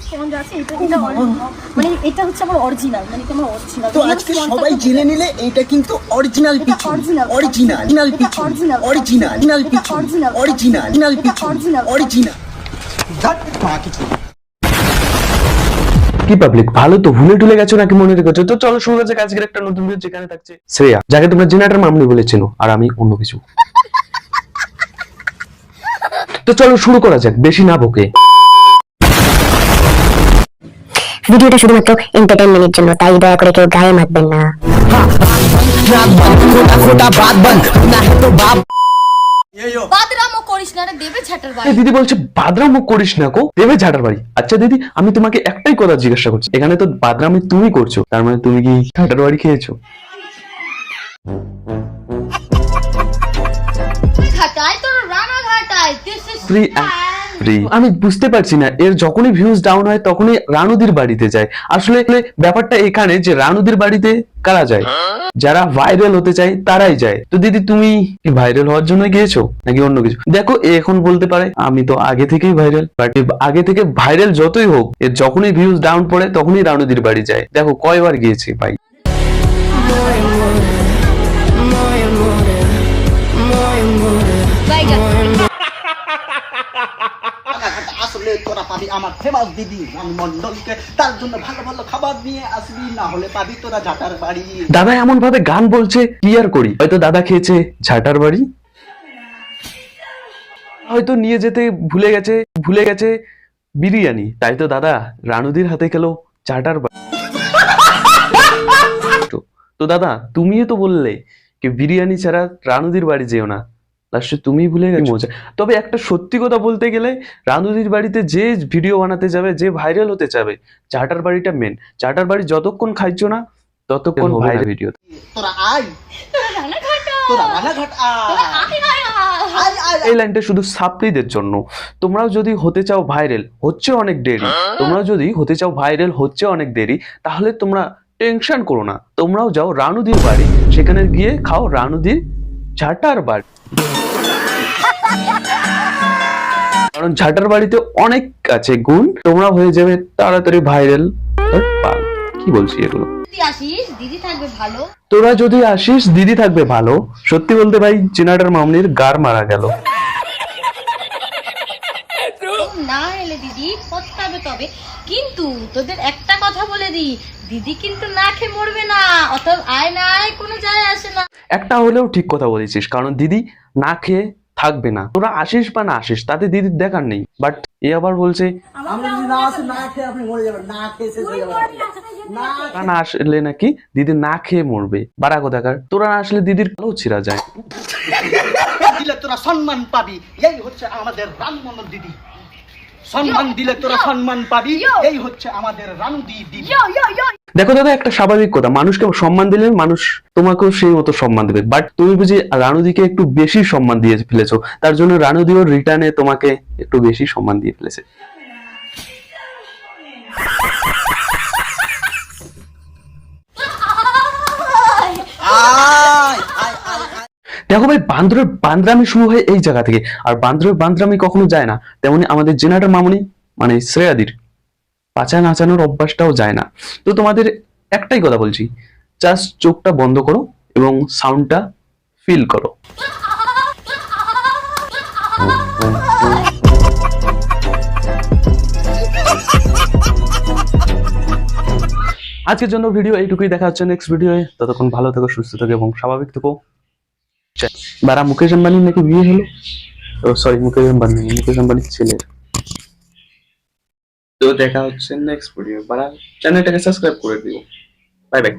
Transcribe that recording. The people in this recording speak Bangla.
স্পঞ্জ আছে, এটা মানে এটা হচ্ছে আমার অরিজিনাল, মানে এটা আমার অরিজিনাল। তো আজকে সবাই জেনে নিলে এটা কিন্তু অরিজিনাল পিছু, অরিজিনাল অরিজিনাল পিছু, অরিজিনাল অরিজিনাল পিছু, অরিজিনাল পিছু, অরিজিনাল। কি পাবলিক ভালো তো ভুলে টুলে গেছো নাকি মনে রেখেছো? তো চলো শুরু করা যাক আজকের একটা নতুন ভিডিও, যেখানে থাকছে শ্রেয়া, যাকে তোমরা জেনারেটর মামনি বলেছেন, আর আমি অন্য কিছু। তো চলো শুরু করা যাক, বেশি না বকে। ভিডিওটা শুধুমাত্র এন্টারটেইনমেন্টের জন্য, তাই দয়া করে কেউ গায়ে মাখবেন না। বাদরামো করিস না রে, দেবে ছাটার বাড়ি। দিদি বলছে বাদরামো করিস না গো, দেবে ঝাটার বাড়ি। আচ্ছা দিদি, আমি তোমাকে একটাই কথা জিজ্ঞাসা করছি, এখানে তো বাদরামি তুমি করছো, তার মানে তুমি কি ঝাটার বাড়ি খেয়েছো? ঘাটায় তোর রানা ঘাটায়, দিস ইজ ফ্রি আমি বুঝতে পারছি না, এর যখনই ভিউজ ডাউন হয় তখনই রানুদির বাড়িতে যায়। আসলে ব্যাপারটা এখানে যে রানুদির বাড়িতে কারা যায়? যারা ভাইরাল হতে চায় তারাই যায়। তো দিদি তুমি কি ভাইরাল হওয়ার জন্য গিয়েছো নাকি অন্য কিছু? দেখো এখন বলতে পারে আমি তো আগে থেকেই ভাইরাল, বাট আগে থেকে ভাইরাল যতই হোক, এর যখনই ভিউজ ডাউন পড়ে তখনই রানুদির বাড়ি যায়। দেখো কয়বার গিয়েছি ভাই। আসলে তোরা পাবি আমার ফেমাস দিদি রানু মন্ডলকে, তার জন্য ভালো ভালো খাবার নিয়ে আসবি, না হলে পাবি তোরা ঝাটার বাড়ি। দাদা এমন ভাবে গান বলছে, কি আর করি, হয়তো দাদা খেয়েছে ঝাটার বাড়ি, হয়তো নিয়ে যেতে ভুলে গেছে বিরিয়ানি, তাই তো দাদা রানুদির হাতে খেলো ঝাটার বাড়ি। তো দাদা তুমিও তো বললে কি বিরিয়ানি ছাড়া রানুদির বাড়ি যেও না, লাস্টে তুমি ভুলে গেছো মজা। তবে একটা সত্যি কথা বলতে গেলে, রানুদির বাড়িতে যে ভিডিও বানাতে যাবে, যে ভাইরাল হতে যাবে, চাটার বাড়িটা মেন। চাটার বাড়ি যতক্ষণ খাইছো না ততক্ষণ ভাইরাল ভিডিও। তোরা আয়, তোর রানা ঘাটা, তোরা রানাঘাট আয়। এই লাইনটা শুধু সাপ্লিদের জন্য। তোমরাও যদি হতে চাও ভাইরাল, হচ্ছে অনেক দেরি, তাহলে তোমরা টেনশন করো না, তোমরাও যাও রানুদির বাড়ি, সেখানে গিয়ে খাও রানুদির ঝাটার বাড়ি। কারণ ঝাটার বাড়িতে অনেক আছে গুণ, তোমরা হয়ে যাবে তাড়াতাড়ি ভাইরাল। কি বলছি এগুলো? আসিস দিদি থাকবে ভালো, তোরা যদি আসিস দিদি থাকবে ভালো। সত্যি বলতে ভাই জেনারেটর মামনির গার মারা গেল। না এলে দিদি পস্তাবে। তবে কিন্তু তোদের একটা কথা বলে দি, দিদি কিন্তু না খেয়ে মরবে না, অত আয় না আয় কোনো যায় আসে না। একটা হলেও ঠিক কথা বলেছিস, কারণ দিদি না খেয়ে থাকবে না। তোরা আসিস বা না আসিস তাতে দিদির দেখার নেই, বাট এ আবার বলছে আমরা যদি না আসি, না খেয়ে আপনি মরে যাবেন, না খেয়ে শেষ হয়ে যাবেন। না আসলে নাকি দিদি না খেয়ে মরবে। বাড়া কোথাকার, তোরা না আসলে দিদির কালো ছিঁড়া যায়। দিলে তোরা সম্মান পাবি, এই হচ্ছে আমাদের রানু মন্ডল দিদি। সম্মান দিলে তোরা সম্মান পাবি, এই হচ্ছে আমাদের রানু দিদি। দেখো দাদা, একটা স্বাভাবিক কথা, মানুষকে সম্মান দিলে মানুষ তোমাকেও সেই মতো সম্মান দেবে, বাট তুমি বুঝি রানুদিকে একটু বেশি সম্মান দিয়ে ফেলেছো, তার জন্য রানুদিও রিটার্নে তোমাকে একটু বেশি সম্মান দিয়ে ফেলেছে। দেখো ভাই, বান্দরের বান্দরামি শুরু হয় এই জায়গা থেকে, আর বান্দরের বান্দরামি কখনো যায় না, তেমনি আমাদের জেনারেটর মামনি মানে শ্রেয়াদির পাচা নাচানোর অভ্যাসটাও যায় না। তো তোমাদের একটাই কথা বলছি, জাস্ট চোখটা বন্ধ করো এবং সাউন্ডটা ফিল করো। আজকের জন্য ভিডিও এইটুকুই, দেখা হচ্ছে নেক্সট ভিডিওয়ে। ততক্ষণ ভালো থেকো, সুস্থ থেকো এবং স্বাভাবিক থেকো। বারা মুকেশ আম্বানি নাকি বিয়ে হলো? সরি, মুকেশ আম্বানির ছেলের। তো দেখা হচ্ছে নেক্সট ভিডিও। বারা চ্যানেলটাকে সাবস্ক্রাইব করে দিও। Bye bye.